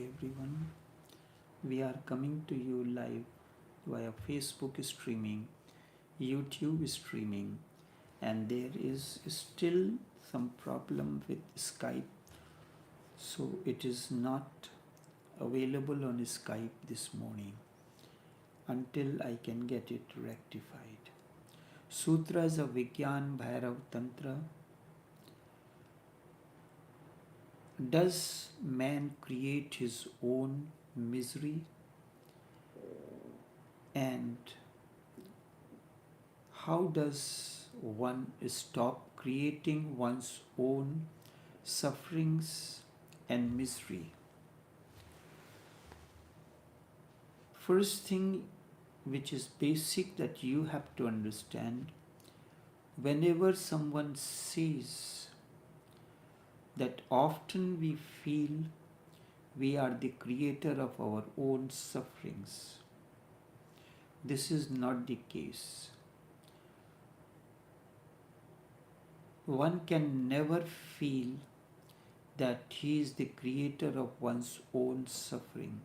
everyone. We are coming to you live via Facebook streaming, YouTube streaming, and there is still some problem with Skype, so it is not available on Skype this morning until I can get it rectified. Sutras of Vigyan Bhairav Tantra. Does man create his own misery? And how does one stop creating one's own sufferings and misery? First thing, which is basic that you have to understand, whenever someone says that often we feel we are the creator of our own sufferings. This is not the case. One can never feel that he is the creator of one's own suffering.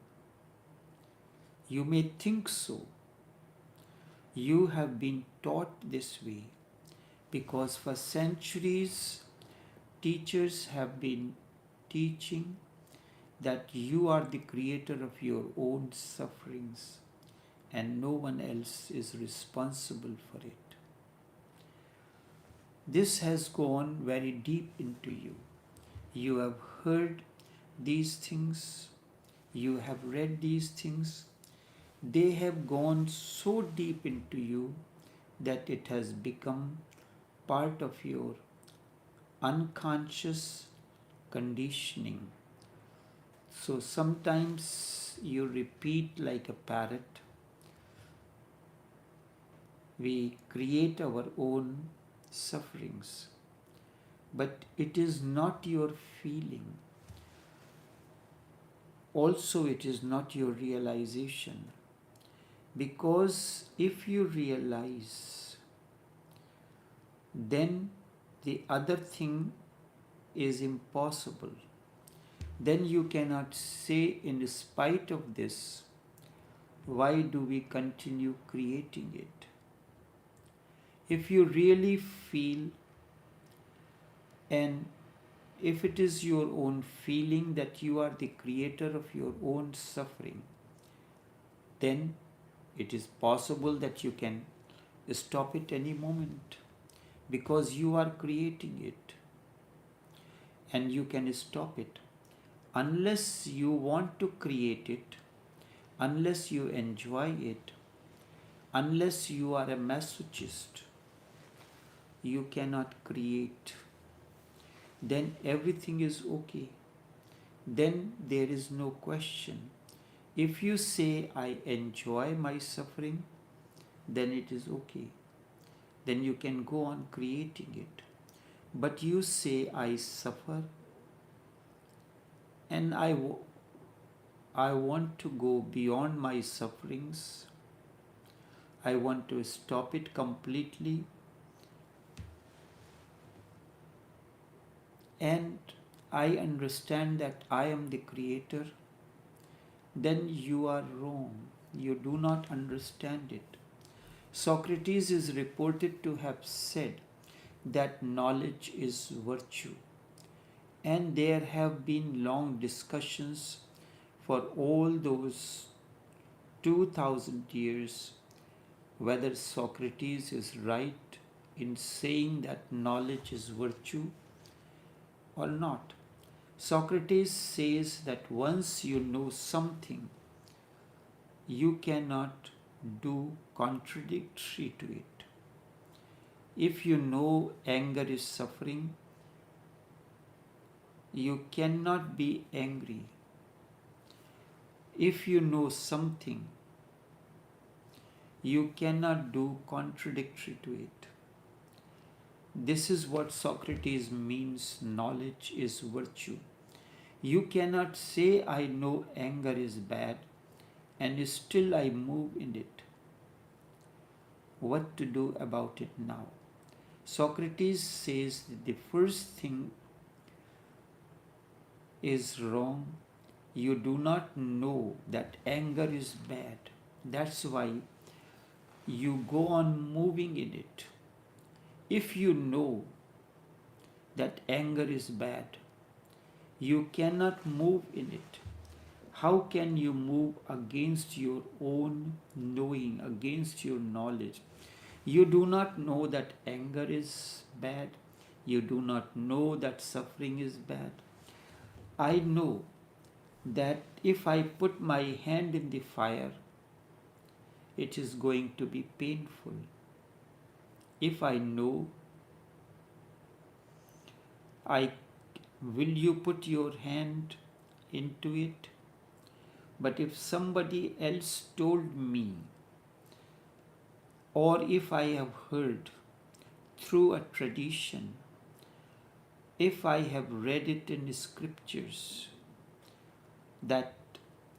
You may think so. You have been taught this way because for centuries teachers have been teaching that you are the creator of your own sufferings and no one else is responsible for it. This has gone very deep into you. You have heard these things, you have read these things. They have gone so deep into you that it has become part of your unconscious conditioning. So sometimes you repeat like a parrot. We create our own sufferings, but it is not your feeling. Also, it is not your realization. Because if you realize, then the other thing is impossible. Then you cannot say, in spite of this, why do we continue creating it? If you really feel, and if it is your own feeling that you are the creator of your own suffering, then it is possible that you can stop it any moment because you are creating it and you can stop it. Unless you want to create it, unless you enjoy it, unless you are a masochist, you cannot create. Then everything is okay. Then there is no question. If you say, I enjoy my suffering, then it is okay. Then you can go on creating it. But you say, I suffer and I want to go beyond my sufferings. I want to stop it completely. And I understand that I am the creator. Then you are wrong. You do not understand it. Socrates is reported to have said that knowledge is virtue. And there have been long discussions for all those 2000 years whether Socrates is right in saying that knowledge is virtue or not. Socrates says that once you know something, you cannot do contradictory to it. If you know anger is suffering, you cannot be angry. If you know something, you cannot do contradictory to it. This is what Socrates means, knowledge is virtue. You cannot say, I know anger is bad, and still I move in it. What to do about it now? Socrates says that the first thing is wrong You do not know that anger is bad. That's why you go on moving in it. If you know that anger is bad, you cannot move in it. How can you move against your own knowing, against your knowledge? You do not know that anger is bad. You do not know that suffering is bad. I know that if I put my hand in the fire, it is going to be painful. If I know, will you put your hand into it? But if somebody else told me, or if I have heard through a tradition, if I have read it in the scriptures that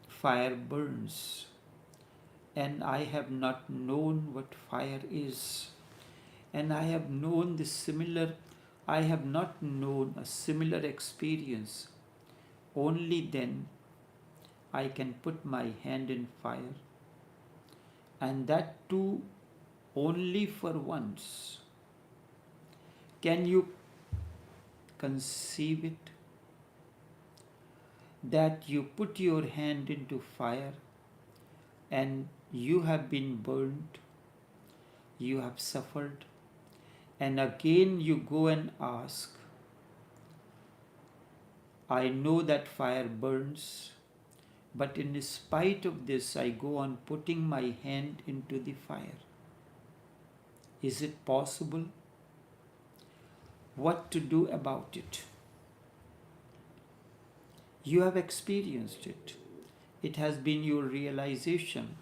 fire burns, and I have not known what fire is, and I have known I have not known a similar experience, only then I can put my hand in fire, and that too only for once. Can you conceive it? That you put your hand into fire and you have been burned, you have suffered, and again you go and ask, I know that fire burns, but in spite of this I go on putting my hand into the fire. Is it possible? What to do about it? You have experienced it. It has been your realization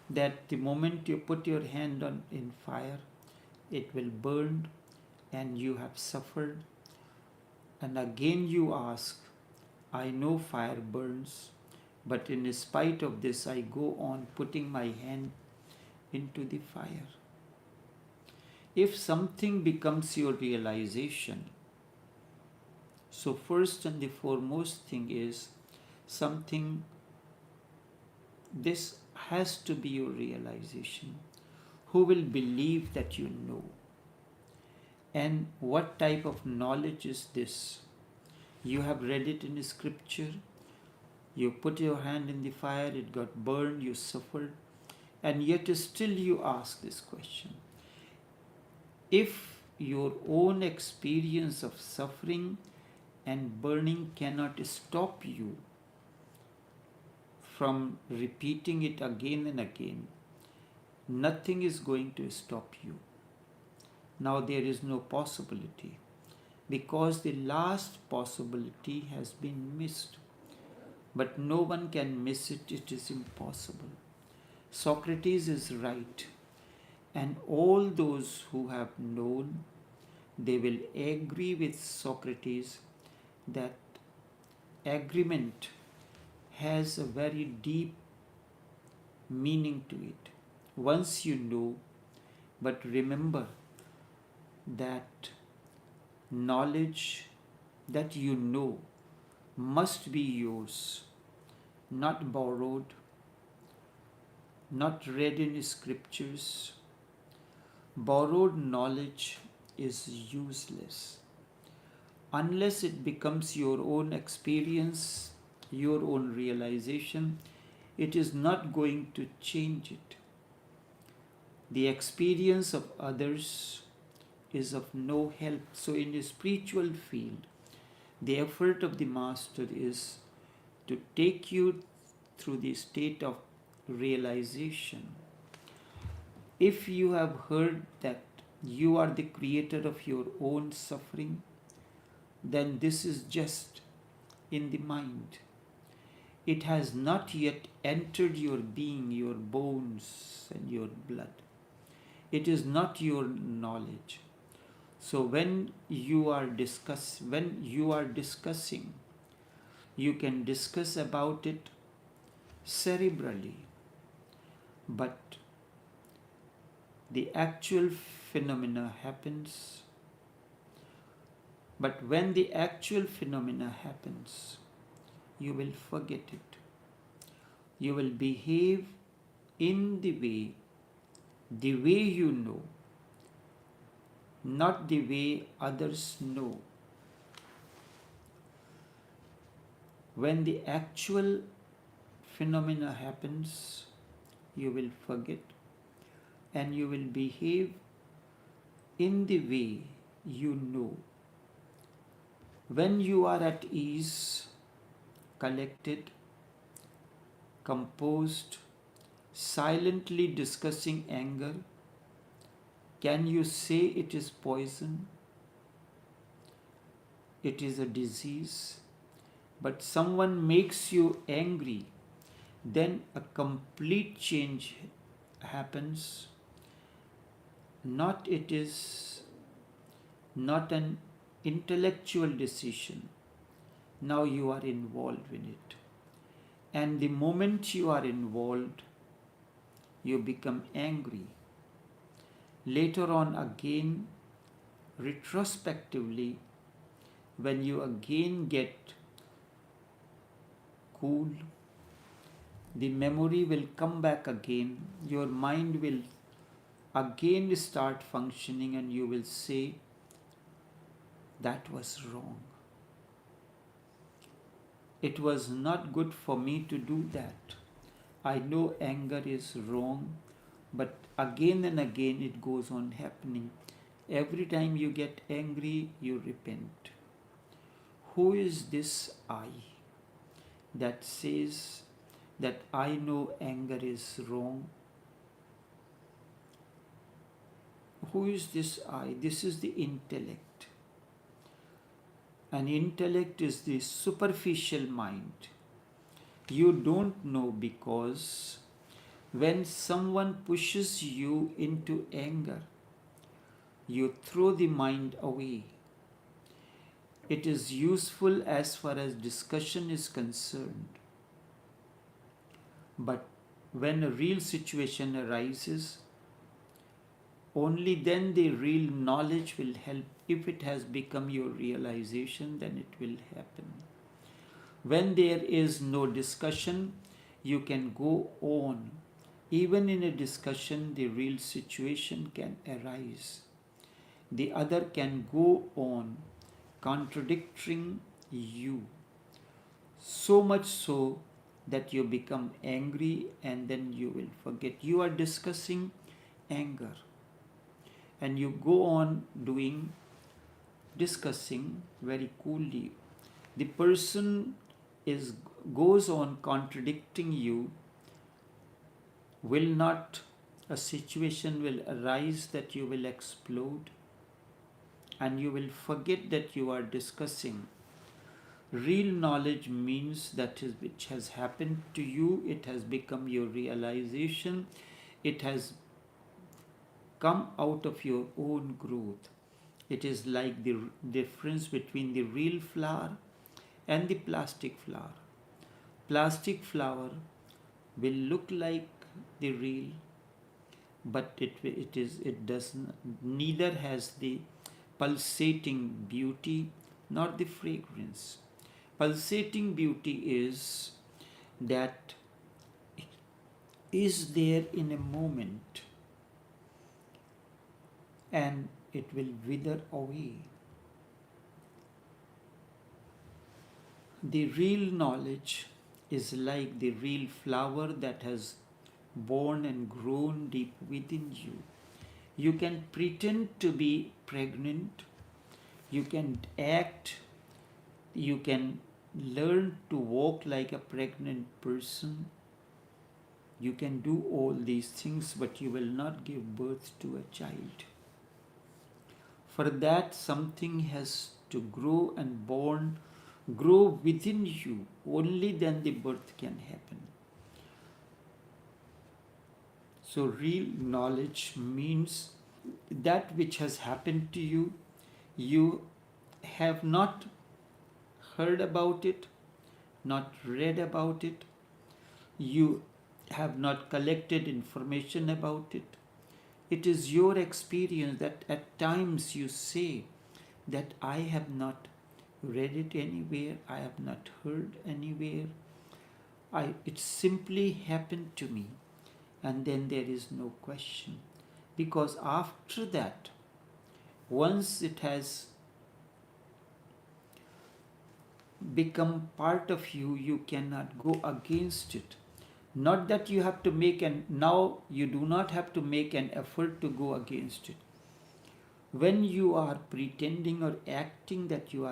that the moment you put your hand in fire, it will burn and you have suffered. And again you ask, I know fire burns, but in spite of this I go on putting my hand into the fire. If something becomes your realization, so first and the foremost thing is this has to be your realization. Who will believe that you know? And what type of knowledge is this? You have read it in the scripture, you put your hand in the fire, it got burned, you suffered, and yet still you ask this question. If your own experience of suffering and burning cannot stop you from repeating it again and again, nothing is going to stop you. Now there is no possibility, because the last possibility has been missed. But no one can miss it, it is impossible. Socrates is right, and all those who have known, they will agree with Socrates that agreement has a very deep meaning to it. Once you know, but remember that knowledge that you know must be yours, not borrowed, not read in scriptures. Borrowed knowledge is useless unless it becomes your own experience, your own realization. It is not going to change it. The experience of others is of no help. So in the spiritual field, the effort of the master is to take you through the state of realization. If you have heard that you are the creator of your own suffering, then this is just in the mind. It has not yet entered your being, your bones and your blood. It is not your knowledge. So when you are discussing, you can discuss about it cerebrally, but the actual phenomena happens. But when the actual phenomena happens, you will forget it. You will behave in the way you know, not the way others know. When the actual phenomena happens, you will forget and you will behave in the way you know. When you are at ease, collected, composed, silently discussing anger, can you say it is poison? It is a disease. But someone makes you angry, then a complete change happens. It is not an intellectual decision. Now you are involved in it. And the moment you are involved, you become angry. Later on, again, retrospectively, when you again get cool, the memory will come back again. Your mind will again start functioning and you will say, that was wrong. It was not good for me to do that. I know anger is wrong, but again and again it goes on happening. Every time you get angry, you repent. Who is this I that says that I know anger is wrong? Who is this I? This is the intellect. And intellect is the superficial mind. You don't know because when someone pushes you into anger, you throw the mind away. It is useful as far as discussion is concerned. But when a real situation arises, only then the real knowledge will help. If it has become your realization, then it will happen. When there is no discussion, you can go on. Even in a discussion, the real situation can arise. The other can go on contradicting you, so much so that you become angry and then you will forget. You are discussing anger and you go on discussing very coolly. The person goes on contradicting you. A situation will arise that you will explode and you will forget that you are discussing. Real knowledge means that which has happened to you, it has become your realization, it has come out of your own growth. It is like the difference between the real flower and the plastic flower. Plastic flower will look like the real, but it does neither has the pulsating beauty nor the fragrance. Pulsating beauty is that it is there in a moment and it will wither away. The real knowledge is like the real flower that has born and grown deep within you. You can pretend to be pregnant, you can act, you can learn to walk like a pregnant person, you can do all these things, but you will not give birth to a child. For that, something has to grow and grow within you. Only then the birth can happen. So real knowledge means that which has happened to you, you have not heard about it, not read about it, you have not collected information about it. It is your experience that at times you say that I have not read it anywhere, I have not heard anywhere. It simply happened to me, and then there is no question. Because after that, once it has become part of you, you cannot go against it. Not that you have to now you do not have to make an effort to go against it. When you are pretending or acting that you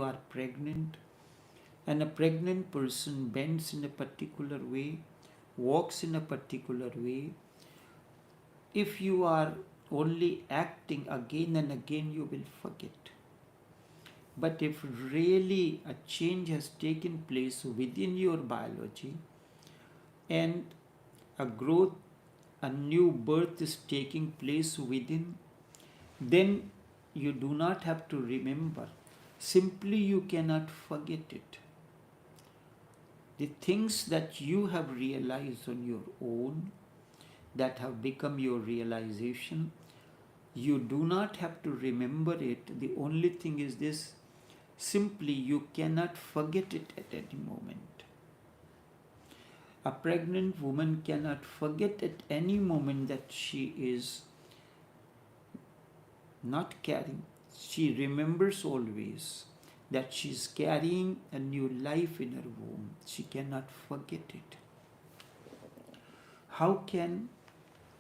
are pregnant, and a pregnant person bends in a particular way, walks in a particular way, if you are only acting again and again, you will forget. But if really a change has taken place within your biology, and a growth, a new birth is taking place within, then you do not have to remember. Simply you cannot forget it. The things that you have realized on your own, that have become your realization, you do not have to remember it. The only thing is this: simply you cannot forget it at any moment. A pregnant woman cannot forget at any moment that she is not carrying. She remembers always that she is carrying a new life in her womb. She cannot forget it. How can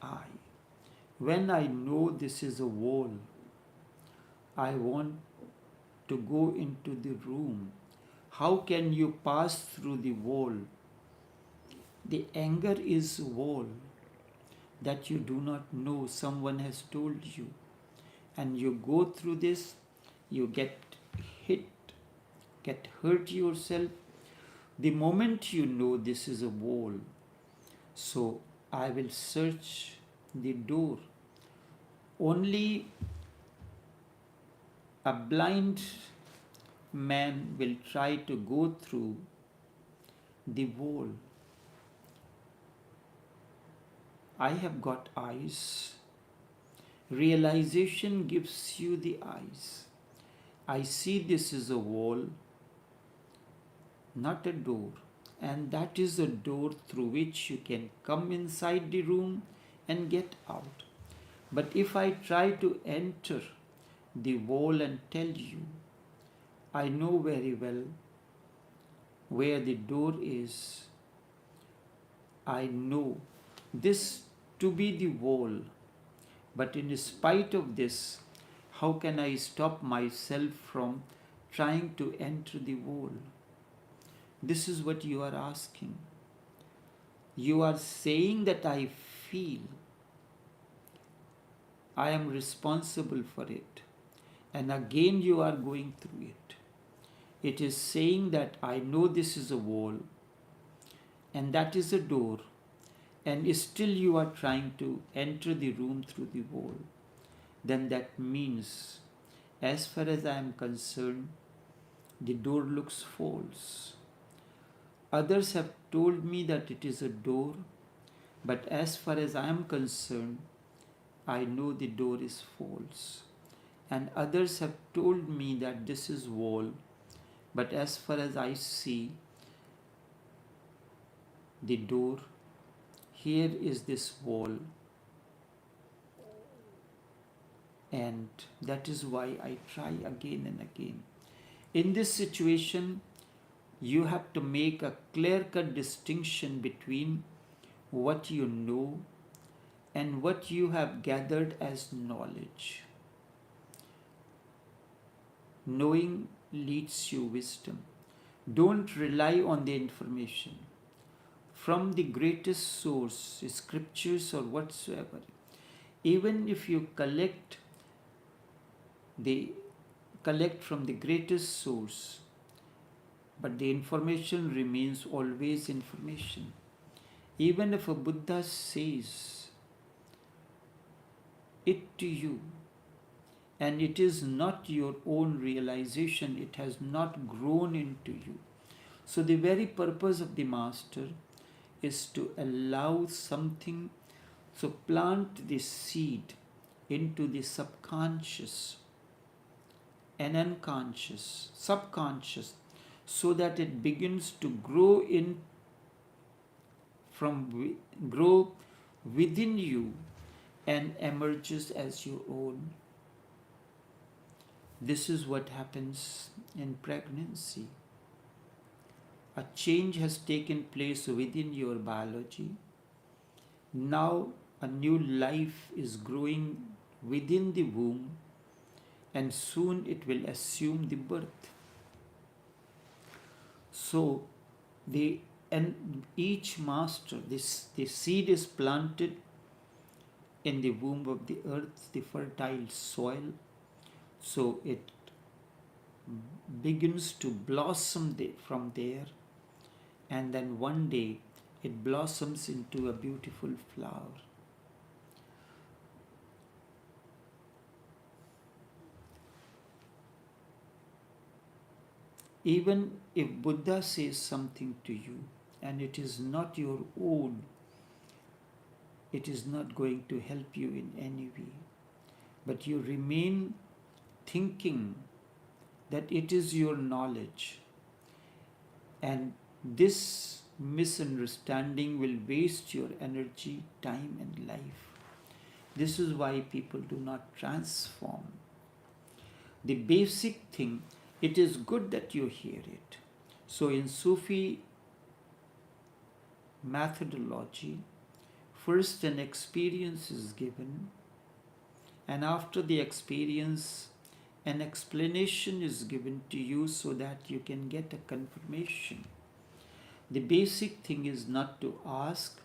I? When I know this is a wall, I want to go into the room. How can you pass through the wall? The anger is a wall that you do not know. Someone has told you. And you go through this, you get hit, get hurt yourself. The moment you know this is a wall, so I will search the door. Only a blind man will try to go through the wall. I have got eyes. Realization gives you the eyes. I see this is a wall, not a door. And that is a door through which you can come inside the room and get out. But if I try to enter the wall and tell you, I know very well where the door is. I know this to be the wall. But in spite of this, how can I stop myself from trying to enter the wall? This is what you are asking. You are saying that I feel. I am responsible for it. And again you are going through it. It is saying that I know this is a wall and that is a door, and still you are trying to enter the room through the wall. Then that means, as far as I am concerned, the door looks false. Others have told me that it is a door, but as far as I am concerned, I know the door is false. And others have told me that this is wall, but as far as I see the door, here is this wall, and that is why I try again and again. In this situation, you have to make a clear-cut distinction between what you know and what you have gathered as knowledge. Knowing leads you wisdom. Don't rely on the information from the greatest source, scriptures or whatsoever. Even if you collect from the greatest source, but the information remains always information. Even if a Buddha says it to you, and it is not your own realization, it has not grown into you. So the very purpose of the Master is to allow something, so plant the seed into the subconscious, and unconscious, subconscious, so that it begins to grow grow within you and emerges as your own. This is what happens in pregnancy. A change has taken place within your biology. Now a new life is growing within the womb, and soon it will assume the birth. So each master, the seed is planted in the womb of the earth, the fertile soil. So it begins to blossom from there, and then one day it blossoms into a beautiful flower. Even if Buddha says something to you and it is not your own, it is not going to help you in any way. But you remain thinking that it is your knowledge, and this misunderstanding will waste your energy, time, and life. This is why people do not transform. The basic thing, it is good that you hear it. So in Sufi methodology, first an experience is given, and after the experience, an explanation is given to you so that you can get a confirmation. The basic thing is not to ask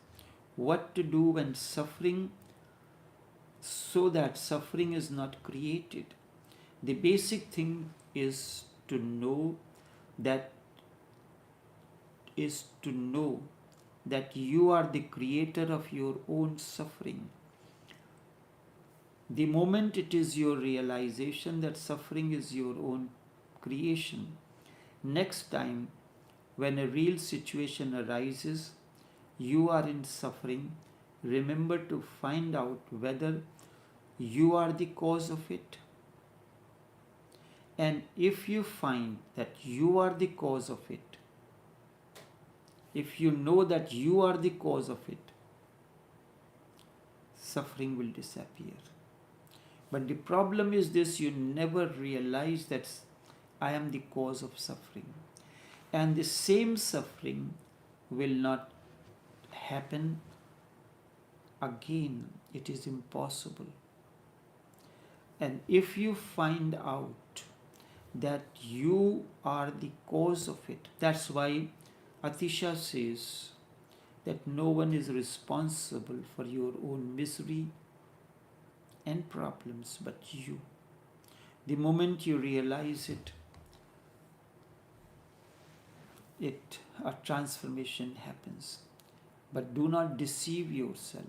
what to do when suffering, so that suffering is not created. The basic thing is to know that you are the creator of your own suffering. The moment it is your realization that suffering is your own creation, next time when a real situation arises, you are in suffering, remember to find out whether you are the cause of it. And if you find that you are the cause of it, if you know that you are the cause of it, suffering will disappear. But the problem is this: you never realize that I am the cause of suffering. And the same suffering will not happen again. It is impossible. And if you find out that you are the cause of it, that's why Atisha says that no one is responsible for your own misery and problems but you. The moment you realize it, a transformation happens. But do not deceive yourself.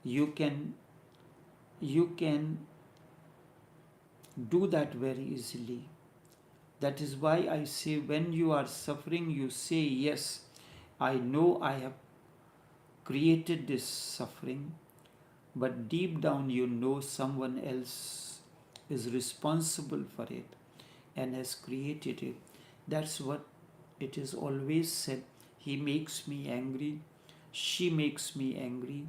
You can do that very easily. That is why I say, when you are suffering, you say, yes, I know I have created this suffering, but deep down you know someone else is responsible for it and has created it. That's what it is always said. He makes me angry. She makes me angry.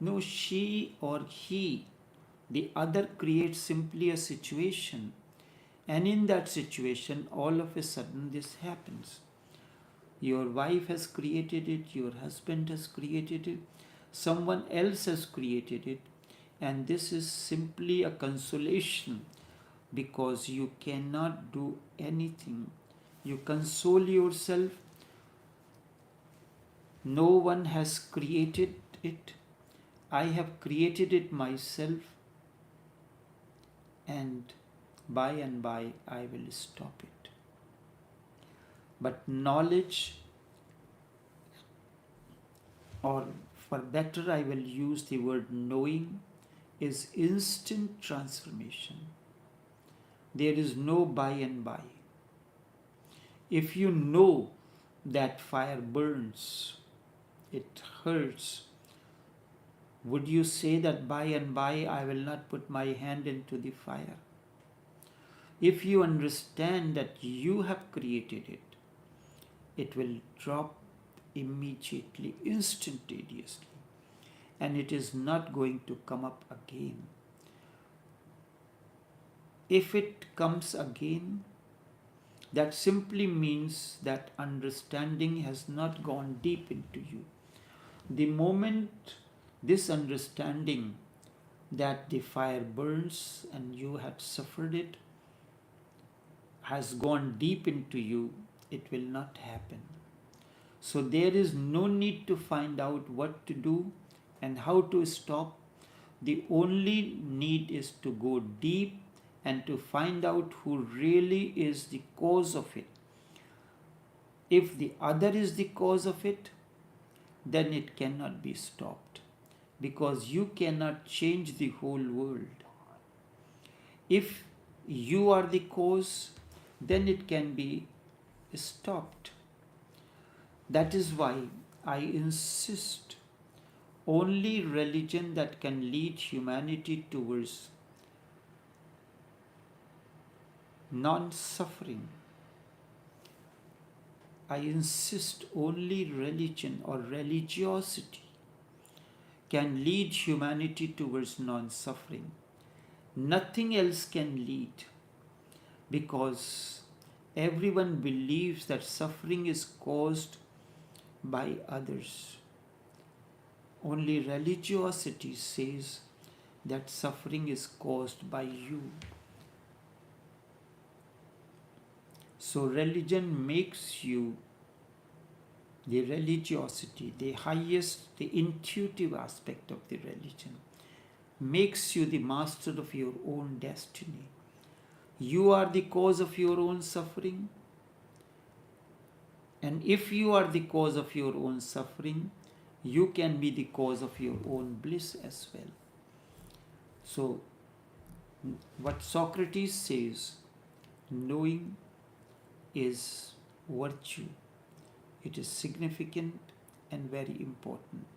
No, she or he, the other, creates simply a situation. And in that situation, all of a sudden this happens. Your wife has created it, your husband has created it, someone else has created it, and this is simply a consolation because you cannot do anything. You console yourself. No one has created it. I have created it myself, and by and by I will stop it. But knowledge, or for better I will use the word knowing, is instant transformation. There is no by and by. If you know that fire burns, it hurts, Would you say that by and by I will not put my hand into the fire? If you understand that you have created it, it will drop immediately, instantaneously, and it is not going to come up again. If it comes again, that simply means that understanding has not gone deep into you. The moment this understanding that the fire burns and you have suffered it has gone deep into you, it will not happen. So there is no need to find out what to do and how to stop. The only need is to go deep and to find out who really is the cause of it. If the other is the cause of it, then it cannot be stopped, because you cannot change the whole world. If you are the cause, then it can be stopped. That is why I insist only religion that can lead humanity towards non-suffering. I insist only religion or religiosity can lead humanity towards non-suffering. Nothing else can lead, because everyone believes that suffering is caused by others. Only religiosity says that suffering is caused by you. So religion makes you, the religiosity, the highest, the intuitive aspect of the religion, makes you the master of your own destiny. You are the cause of your own suffering. And if you are the cause of your own suffering, you can be the cause of your own bliss as well. So, what Socrates says, knowing is virtue. It is significant and very important.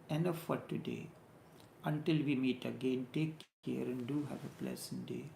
Enough for today. Until we meet again, take care and do have a pleasant day.